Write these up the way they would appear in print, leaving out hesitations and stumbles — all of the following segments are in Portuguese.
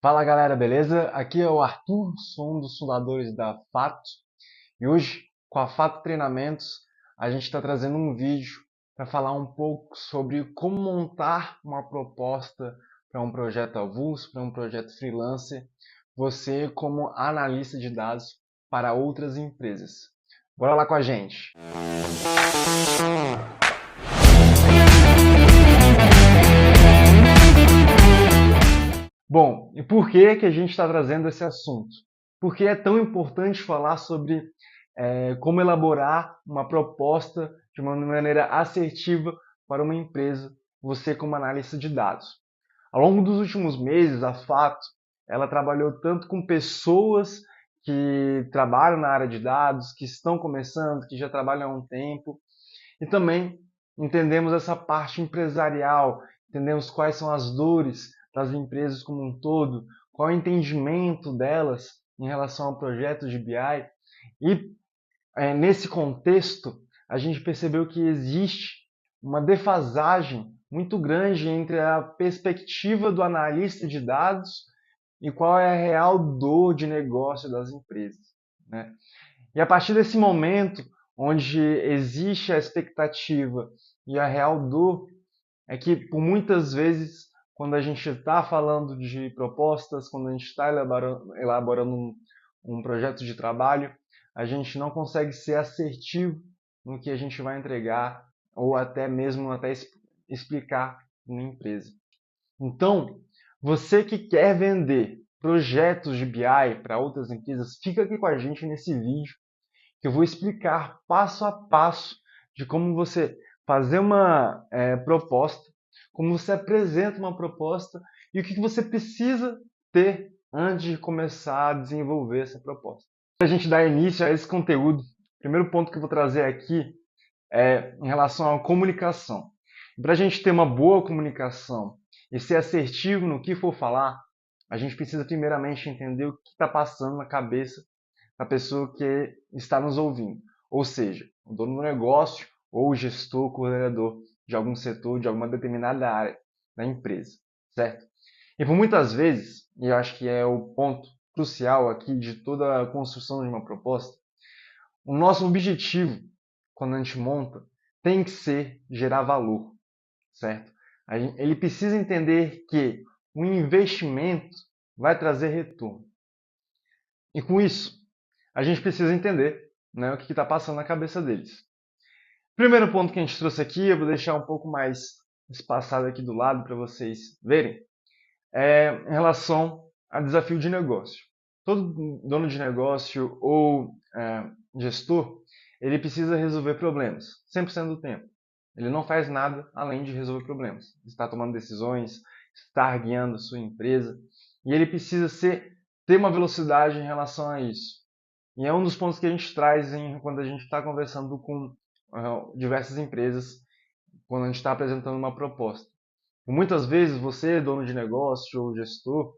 Fala galera, beleza? Aqui é o Arthur, sou um dos fundadores da Fato e hoje, com a Fato Treinamentos, a gente está trazendo um vídeo para falar um pouco sobre como montar uma proposta para um projeto avulso, para um projeto freelancer, você como analista de dados para outras empresas. Bora lá com a gente! Bom, e por que a gente está trazendo esse assunto? Porque é tão importante falar sobre como elaborar uma proposta de uma maneira assertiva para uma empresa, você como analista de dados. Ao longo dos últimos meses, a Fato, ela trabalhou tanto com pessoas que trabalham na área de dados, que estão começando, que já trabalham há um tempo, e também entendemos essa parte empresarial, entendemos quais são as dores das empresas como um todo, qual é o entendimento delas em relação ao projeto de BI. E nesse contexto, a gente percebeu que existe uma defasagem muito grande entre a perspectiva do analista de dados e qual é a real dor de negócio das empresas, né? E a partir desse momento, onde existe a expectativa e a real dor, é que por muitas vezes, quando a gente está falando de propostas, quando a gente está elaborando um projeto de trabalho, a gente não consegue ser assertivo no que a gente vai entregar ou até mesmo explicar na empresa. Então, você que quer vender projetos de BI para outras empresas, fica aqui com a gente nesse vídeo que eu vou explicar passo a passo de como você fazer uma proposta, como você apresenta uma proposta e o que você precisa ter antes de começar a desenvolver essa proposta. Para a gente dar início a esse conteúdo, o primeiro ponto que eu vou trazer aqui é em relação à comunicação. Para a gente ter uma boa comunicação e ser assertivo no que for falar, a gente precisa primeiramente entender o que está passando na cabeça da pessoa que está nos ouvindo. Ou seja, o dono do negócio ou o gestor, coordenador de algum setor, de alguma determinada área da empresa, certo? E por muitas vezes, e eu acho que é o ponto crucial aqui de toda a construção de uma proposta, o nosso objetivo, quando a gente monta, tem que ser gerar valor, certo? Ele precisa entender que o investimento vai trazer retorno. E com isso, a gente precisa entender, né, o que está passando na cabeça deles. Primeiro ponto que a gente trouxe aqui, eu vou deixar um pouco mais espaçado aqui do lado para vocês verem, é em relação a desafio de negócio. Todo dono de negócio ou gestor, ele precisa resolver problemas, 100% do tempo. Ele não faz nada além de resolver problemas. Está tomando decisões, está guiando a sua empresa, e ele precisa ter uma velocidade em relação a isso. E é um dos pontos que a gente traz quando a gente está conversando com diversas empresas, quando a gente está apresentando uma proposta. Muitas vezes você, dono de negócio ou gestor,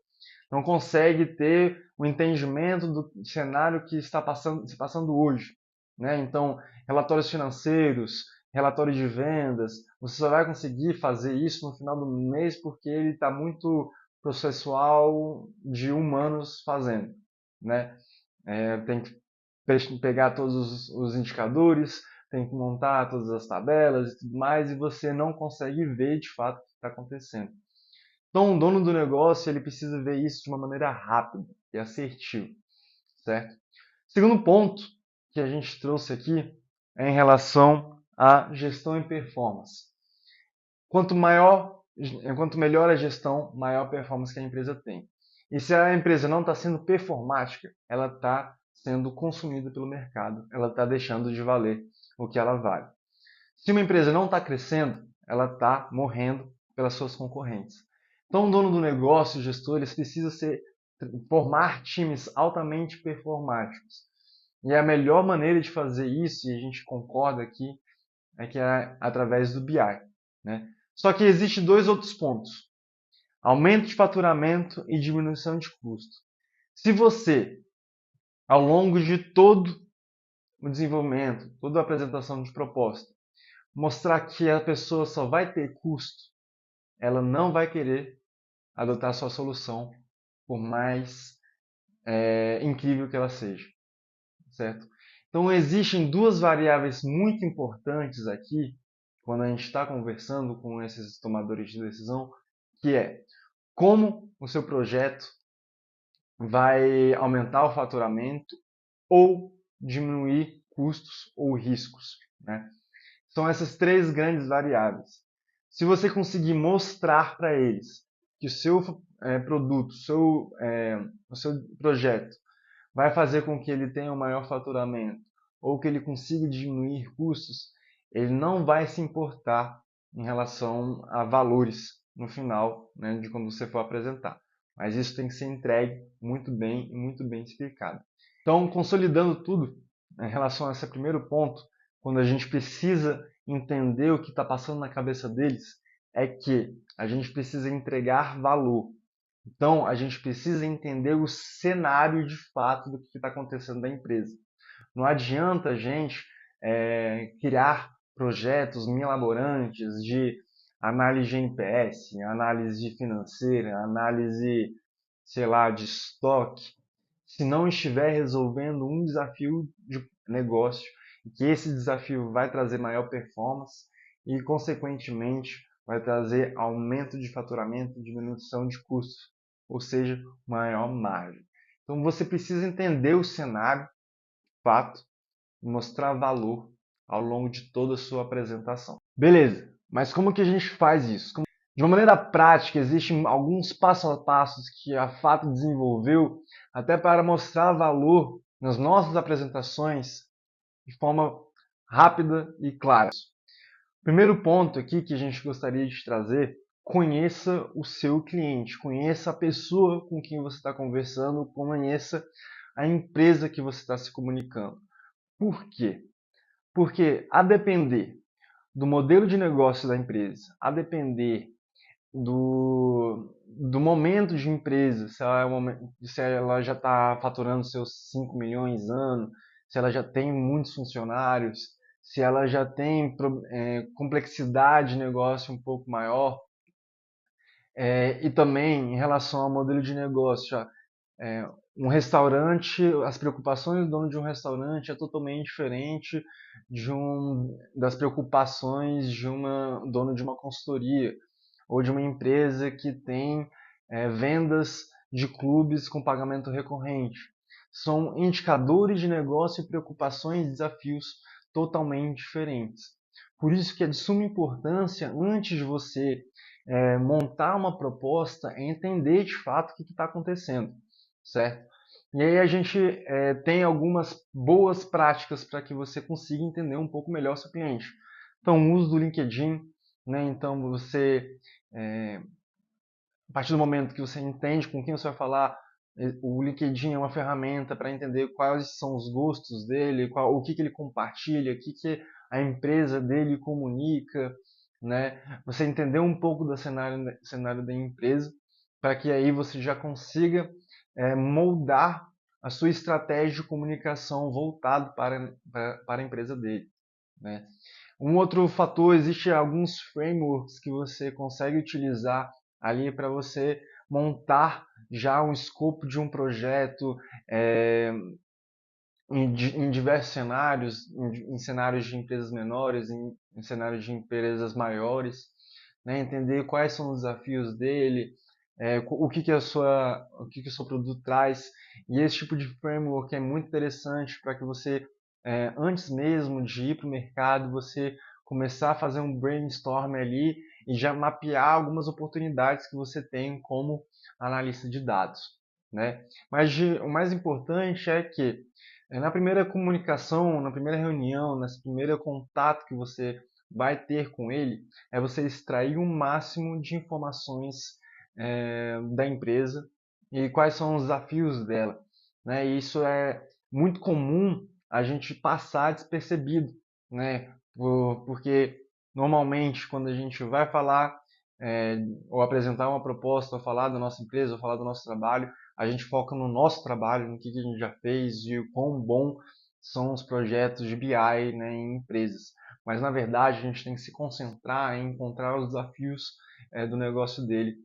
não consegue ter o entendimento do cenário que está se passando hoje, né? Então, relatórios financeiros, relatório de vendas, você só vai conseguir fazer isso no final do mês porque ele está muito processual de humanos fazendo, né? Tem que pegar todos os indicadores, tem que montar todas as tabelas e tudo mais, e você não consegue ver de fato o que está acontecendo. Então, o dono do negócio ele precisa ver isso de uma maneira rápida e assertiva, certo? Segundo ponto que a gente trouxe aqui é em relação à gestão e performance. Quanto melhor a gestão, maior a performance que a empresa tem. E se a empresa não está sendo performática, ela está sendo consumida pelo mercado, ela está deixando de valer o que ela vale. Se uma empresa não está crescendo, ela está morrendo pelas suas concorrentes. Então, o dono do negócio, o gestor, eles precisam formar times altamente performáticos. E a melhor maneira de fazer isso, e a gente concorda aqui, é que é através do BI, né? Só que existem dois outros pontos: aumento de faturamento e diminuição de custo. Se você, ao longo de todo o desenvolvimento, toda a apresentação de proposta, mostrar que a pessoa só vai ter custo, ela não vai querer adotar a sua solução por mais incrível que ela seja, certo? Então existem duas variáveis muito importantes aqui quando a gente está conversando com esses tomadores de decisão, que é como o seu projeto vai aumentar o faturamento ou diminuir custos ou riscos, né? São essas três grandes variáveis. Se você conseguir mostrar para eles que o seu produto, o seu projeto vai fazer com que ele tenha um maior faturamento ou que ele consiga diminuir custos, ele não vai se importar em relação a valores no final, né, de quando você for apresentar. Mas isso tem que ser entregue muito bem e muito bem explicado. Então, consolidando tudo em relação a esse primeiro ponto, quando a gente precisa entender o que está passando na cabeça deles, é que a gente precisa entregar valor. Então, a gente precisa entender o cenário de fato do que está acontecendo na empresa. Não adianta a gente criar projetos milaborantes de análise de NPS, análise financeira, análise, sei lá, de estoque, se não estiver resolvendo um desafio de negócio, e que esse desafio vai trazer maior performance e, consequentemente, vai trazer aumento de faturamento, diminuição de custos, ou seja, maior margem. Então você precisa entender o cenário, fato, e mostrar valor ao longo de toda a sua apresentação. Beleza, mas como que a gente faz isso? De uma maneira prática, existem alguns passo a passos que a Fato desenvolveu até para mostrar valor nas nossas apresentações de forma rápida e clara. Primeiro ponto aqui que a gente gostaria de trazer: conheça o seu cliente, conheça a pessoa com quem você está conversando, conheça a empresa que você está se comunicando. Por quê? Porque a depender do modelo de negócio da empresa, a depender do momento de empresa, se ela já está faturando seus 5 milhões ano, se ela já tem muitos funcionários, se ela já tem complexidade de negócio um pouco maior, e também em relação ao modelo de negócio. Um restaurante, as preocupações do dono de um restaurante é totalmente diferente das preocupações de dono de uma consultoria ou de uma empresa que tem vendas de clubes com pagamento recorrente. São indicadores de negócio e preocupações e desafios totalmente diferentes. Por isso que é de suma importância, antes de você montar uma proposta, é entender de fato o que está acontecendo, certo? E aí a gente tem algumas boas práticas para que você consiga entender um pouco melhor o seu cliente. Então, o uso do LinkedIn, né? Então você a partir do momento que você entende com quem você vai falar, o LinkedIn é uma ferramenta para entender quais são os gostos dele, o que ele compartilha, o que a empresa dele comunica, né? Você entender um pouco do cenário da empresa, para que aí você já consiga moldar a sua estratégia de comunicação voltado para a empresa dele, né? Um outro fator, existe alguns frameworks que você consegue utilizar ali para você montar já um escopo de um projeto em diversos cenários, em cenários de empresas menores, em cenários de empresas maiores, né? Entender quais são os desafios dele, o que o seu produto traz. E esse tipo de framework é muito interessante para que você, antes mesmo de ir para o mercado, você começar a fazer um brainstorm ali e já mapear algumas oportunidades que você tem como analista de dados, né? Mas o mais importante é que na primeira comunicação, na primeira reunião, nesse primeiro contato que você vai ter com ele, é você extrair o máximo de informações da empresa e quais são os desafios dela, né? E isso é muito comum a gente passar despercebido, né? Porque normalmente quando a gente vai falar ou apresentar uma proposta, ou falar da nossa empresa, ou falar do nosso trabalho, a gente foca no nosso trabalho, no que a gente já fez e o quão bom são os projetos de BI, né, em empresas. Mas na verdade a gente tem que se concentrar em encontrar os desafios do negócio dele.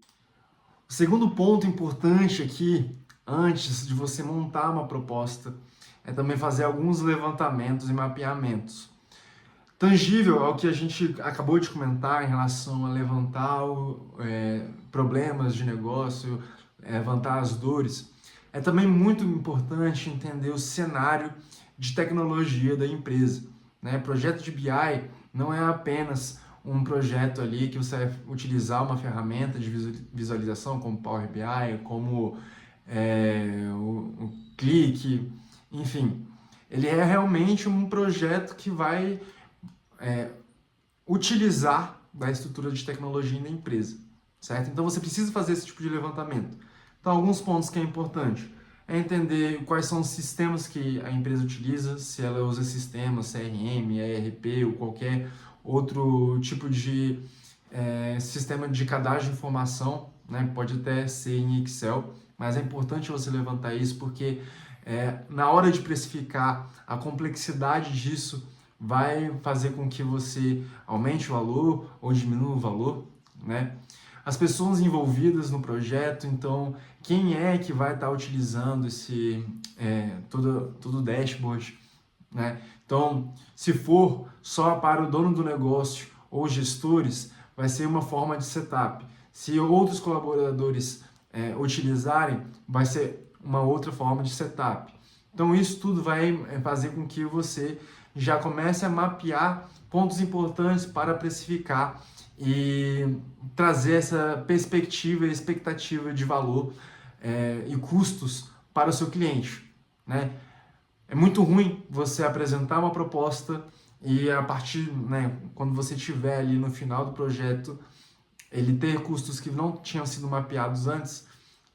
O segundo ponto importante aqui, antes de você montar uma proposta, é também fazer alguns levantamentos e mapeamentos. Tangível ao que a gente acabou de comentar em relação a levantar problemas de negócio, levantar as dores, é também muito importante entender o cenário de tecnologia da empresa. Né? Projeto de BI não é apenas um projeto ali que você vai utilizar uma ferramenta de visualização como Power BI, como o Click, enfim. Ele é realmente um projeto que vai utilizar da estrutura de tecnologia da empresa, certo? Então você precisa fazer esse tipo de levantamento. Então alguns pontos que é importante é entender quais são os sistemas que a empresa utiliza, se ela usa sistemas CRM, ERP ou qualquer outro tipo de sistema de cadastro de informação, né? Pode até ser em Excel, mas é importante você levantar isso porque na hora de precificar a complexidade disso vai fazer com que você aumente o valor ou diminua o valor, né? As pessoas envolvidas no projeto, então quem é que vai estar utilizando todo o dashboard, né? Então, se for só para o dono do negócio ou gestores, vai ser uma forma de setup. Se outros colaboradores utilizarem, vai ser uma outra forma de setup. Então, isso tudo vai fazer com que você já comece a mapear pontos importantes para precificar e trazer essa perspectiva e expectativa de valor e custos para o seu cliente, né? É muito ruim você apresentar uma proposta e a partir, né, quando você estiver ali no final do projeto, ele ter custos que não tinham sido mapeados antes,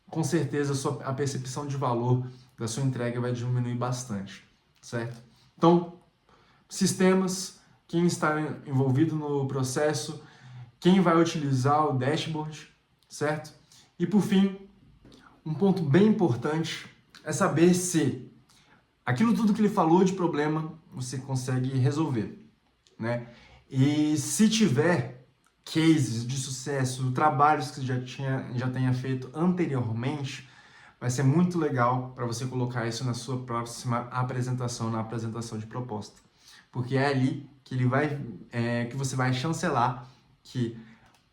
com certeza a percepção de valor da sua entrega vai diminuir bastante, certo? Então, sistemas, quem está envolvido no processo, quem vai utilizar o dashboard, certo? E por fim, um ponto bem importante é saber se aquilo tudo que ele falou de problema você consegue resolver, né? E se tiver cases de sucesso, trabalhos que já tenha feito anteriormente, vai ser muito legal para você colocar isso na sua próxima apresentação, na apresentação de proposta, porque é ali que que você vai chancelar que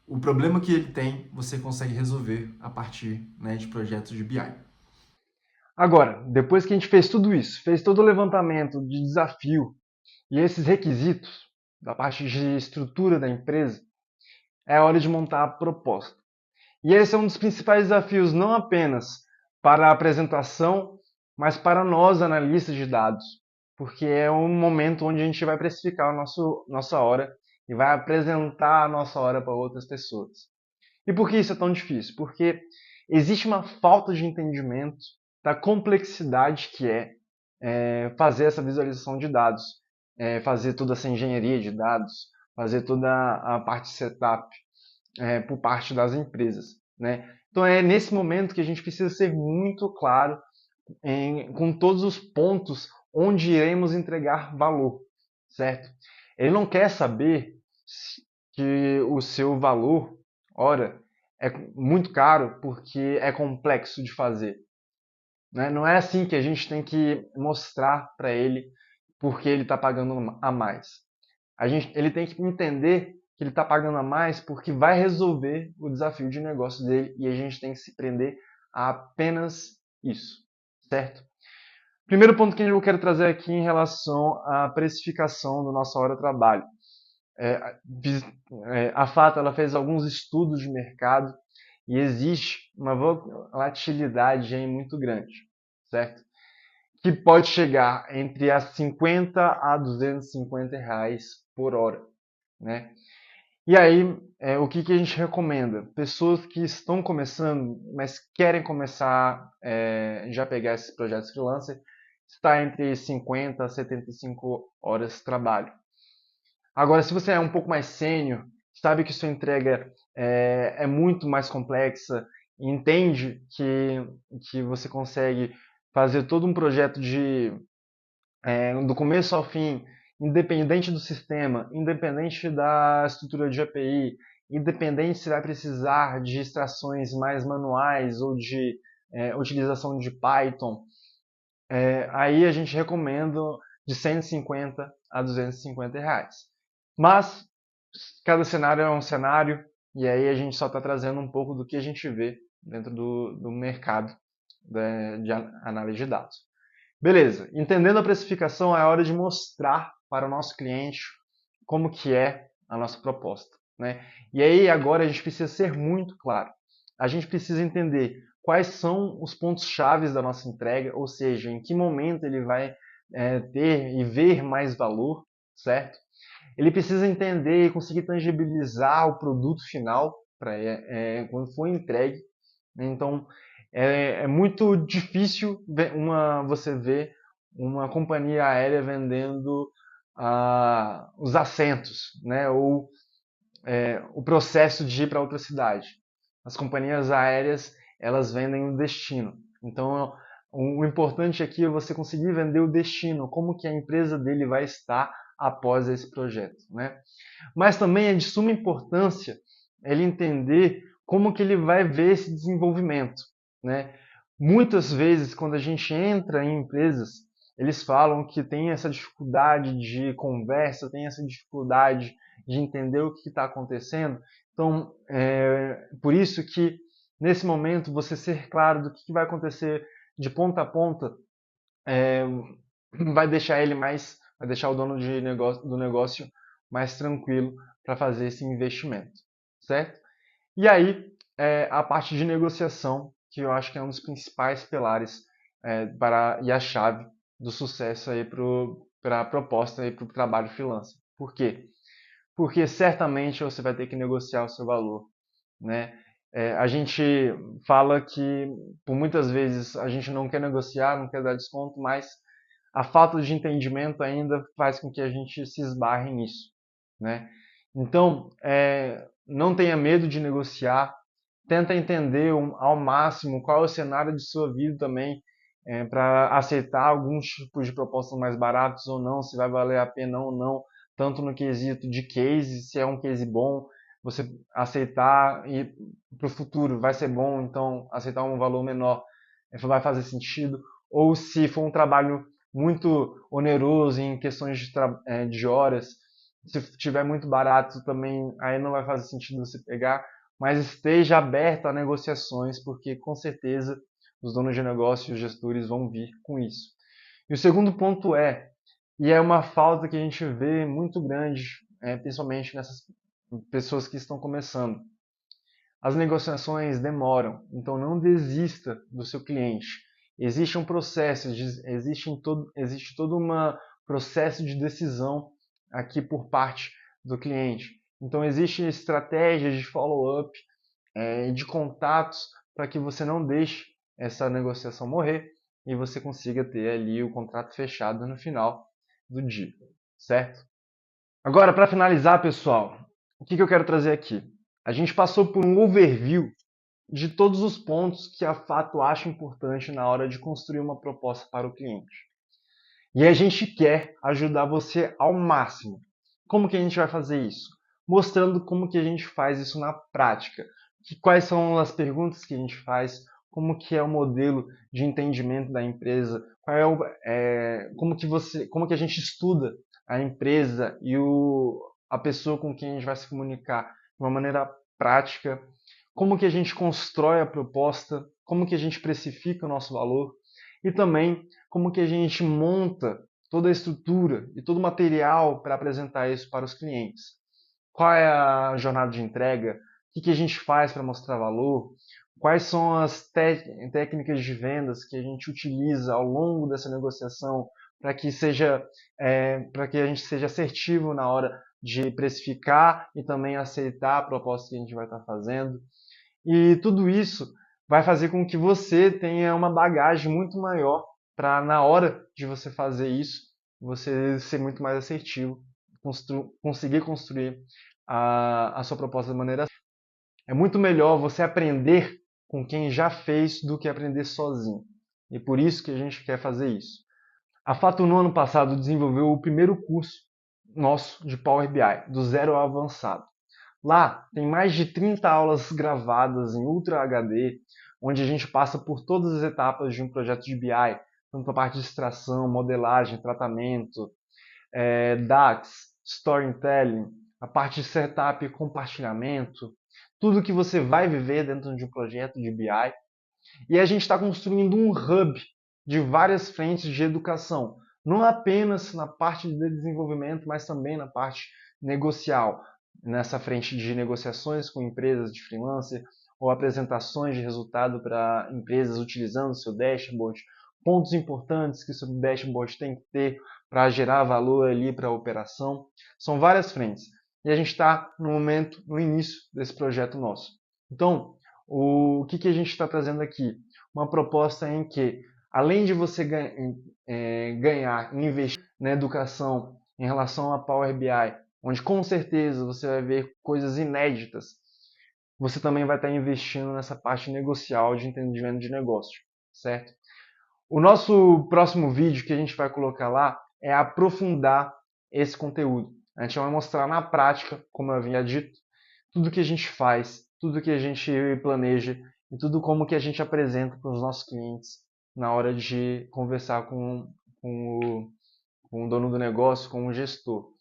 o problema que ele tem você consegue resolver a partir, né, de projetos de BI. Agora, depois que a gente fez tudo isso, fez todo o levantamento de desafio e esses requisitos da parte de estrutura da empresa, é hora de montar a proposta. E esse é um dos principais desafios, não apenas para a apresentação, mas para nós, analistas de dados, porque é um momento onde a gente vai precificar nossa hora e vai apresentar a nossa hora para outras pessoas. E por que isso é tão difícil? Porque existe uma falta de entendimento da complexidade que fazer essa visualização de dados, fazer toda essa engenharia de dados, fazer toda a parte de setup por parte das empresas, né? Então é nesse momento que a gente precisa ser muito claro com todos os pontos onde iremos entregar valor, certo? Ele não quer saber que o seu valor, ora, é muito caro porque é complexo de fazer, né? Não é assim que a gente tem que mostrar para ele porque ele está pagando a mais. Ele tem que entender que ele está pagando a mais porque vai resolver o desafio de negócio dele e a gente tem que se prender a apenas isso, certo? Primeiro ponto que eu quero trazer aqui em relação à precificação da nossa hora de trabalho. A Fata ela fez alguns estudos de mercado e existe uma volatilidade aí muito grande, certo? Que pode chegar entre as 50 a 250 reais por hora, né? E aí, o que a gente recomenda? Pessoas que estão começando, mas querem começar já pegar esses projetos freelancer, está entre 50 a 75 horas de trabalho. Agora, se você é um pouco mais sênior, sabe que sua entrega é muito mais complexa, entende que você consegue fazer todo um projeto do começo ao fim, independente do sistema, independente da estrutura de API, independente se vai precisar de extrações mais manuais ou de utilização de Python, aí a gente recomenda de 150 a 250 reais. Mas cada cenário é um cenário, e aí a gente só está trazendo um pouco do que a gente vê dentro do mercado de análise de dados. Beleza, entendendo a precificação, é hora de mostrar para o nosso cliente como que é a nossa proposta, né? E aí agora a gente precisa ser muito claro. A gente precisa entender quais são os pontos chaves da nossa entrega, ou seja, em que momento ele vai ter e ver mais valor, certo? Ele precisa entender e conseguir tangibilizar o produto final para quando for entregue. Então, é muito difícil você ver uma companhia aérea vendendo os assentos, né? Ou o processo de ir para outra cidade. As companhias aéreas, elas vendem o destino. Então, o importante aqui é você conseguir vender o destino, como que a empresa dele vai estar após esse projeto, né? Mas também é de suma importância ele entender como que ele vai ver esse desenvolvimento, né? Muitas vezes, quando a gente entra em empresas, eles falam que tem essa dificuldade de conversa, tem essa dificuldade de entender o que está acontecendo. Então, por isso que, nesse momento, você ser claro do que vai acontecer de ponta a ponta, vai deixar o dono do negócio mais tranquilo para fazer esse investimento, certo? E aí, a parte de negociação, que eu acho que é um dos principais pilares e a chave do sucesso aí para a proposta para o trabalho freelancer. Por quê? Porque certamente você vai ter que negociar o seu valor, né? A gente fala que, por muitas vezes, a gente não quer negociar, não quer dar desconto, mas a falta de entendimento ainda faz com que a gente se esbarre nisso, né? Então, não tenha medo de negociar, tenta entender ao máximo qual é o cenário de sua vida também, para aceitar alguns tipos de propostas mais baratos ou não, se vai valer a pena ou não, tanto no quesito de case, se é um case bom, você aceitar e para o futuro vai ser bom, então aceitar um valor menor vai fazer sentido, ou se for um trabalho muito oneroso em questões de horas, se tiver muito barato também, aí não vai fazer sentido você pegar, mas esteja aberto a negociações, porque com certeza os donos de negócio e os gestores vão vir com isso. E o segundo ponto e é uma falta que a gente vê muito grande, principalmente nessas pessoas que estão começando. As negociações demoram, então não desista do seu cliente. Existe um processo, existe todo um processo de decisão aqui por parte do cliente. Então existem estratégias de follow-up, de contatos para que você não deixe essa negociação morrer e você consiga ter ali o contrato fechado no final do dia, certo? Agora, para finalizar, pessoal, o que eu quero trazer aqui? A gente passou por um overview de todos os pontos que a Fato acha importante na hora de construir uma proposta para o cliente. E a gente quer ajudar você ao máximo. Como que a gente vai fazer isso? Mostrando como que a gente faz isso na prática. Quais são as perguntas que a gente faz, como que é o modelo de entendimento da empresa, como que a gente estuda a empresa e a pessoa com quem a gente vai se comunicar de uma maneira prática, como que a gente constrói a proposta, como que a gente precifica o nosso valor e também como que a gente monta toda a estrutura e todo o material para apresentar isso para os clientes. Qual é a jornada de entrega? O que a gente faz para mostrar valor? Quais são as técnicas de vendas que a gente utiliza ao longo dessa negociação para que a gente seja assertivo na hora de precificar e também aceitar a proposta que a gente vai estar fazendo? E tudo isso vai fazer com que você tenha uma bagagem muito maior para, na hora de você fazer isso, você ser muito mais assertivo, conseguir construir a sua proposta de maneira. É muito melhor você aprender com quem já fez do que aprender sozinho. E por isso que a gente quer fazer isso. A Fato no ano passado desenvolveu o primeiro curso nosso de Power BI, do zero ao avançado. Lá tem mais de 30 aulas gravadas em Ultra HD, onde a gente passa por todas as etapas de um projeto de BI, tanto a parte de extração, modelagem, tratamento, DAX, storytelling, a parte de setup e compartilhamento, tudo que você vai viver dentro de um projeto de BI. E a gente está construindo um hub de várias frentes de educação, não apenas na parte de desenvolvimento, mas também na parte negocial, nessa frente de negociações com empresas de freelancer ou apresentações de resultado para empresas utilizando o seu dashboard, pontos importantes que o seu dashboard tem que ter para gerar valor ali para a operação. São várias frentes. E a gente está no momento, no início desse projeto nosso. Então, o que a gente está trazendo aqui? Uma proposta em que, além de você ganhar e investir na educação em relação a Power BI, onde com certeza você vai ver coisas inéditas, você também vai estar investindo nessa parte negocial de entendimento de negócio, certo? O nosso próximo vídeo que a gente vai colocar lá é aprofundar esse conteúdo. A gente vai mostrar na prática, como eu havia dito, tudo que a gente faz, tudo que a gente planeja e tudo como que a gente apresenta para os nossos clientes na hora de conversar com o dono do negócio, com o gestor.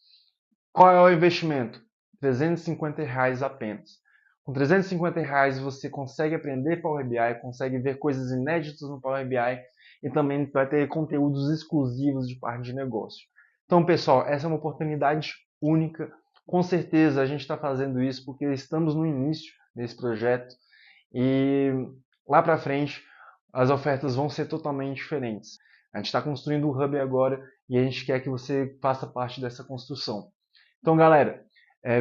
Qual é o investimento? R$ 350 apenas. Com R$ 350 você consegue aprender Power BI, consegue ver coisas inéditas no Power BI e também vai ter conteúdos exclusivos de parte de negócio. Então, pessoal, essa é uma oportunidade única. Com certeza a gente está fazendo isso porque estamos no início desse projeto e lá para frente as ofertas vão ser totalmente diferentes. A gente está construindo o Hub agora e a gente quer que você faça parte dessa construção. Então, galera,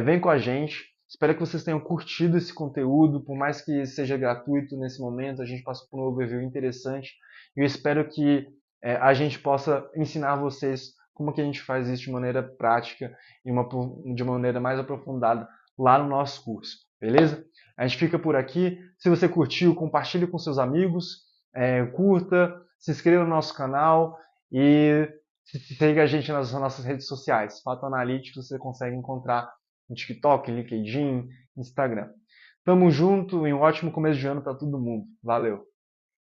vem com a gente. Espero que vocês tenham curtido esse conteúdo, por mais que seja gratuito nesse momento, a gente passou por um overview interessante. E eu espero que a gente possa ensinar vocês como que a gente faz isso de maneira prática e de maneira mais aprofundada lá no nosso curso, beleza? A gente fica por aqui. Se você curtiu, compartilhe com seus amigos, curta, se inscreva no nosso canal e siga a gente nas nossas redes sociais. Fato Analítico você consegue encontrar no TikTok, LinkedIn, Instagram. Tamo junto e um ótimo começo de ano para todo mundo. Valeu!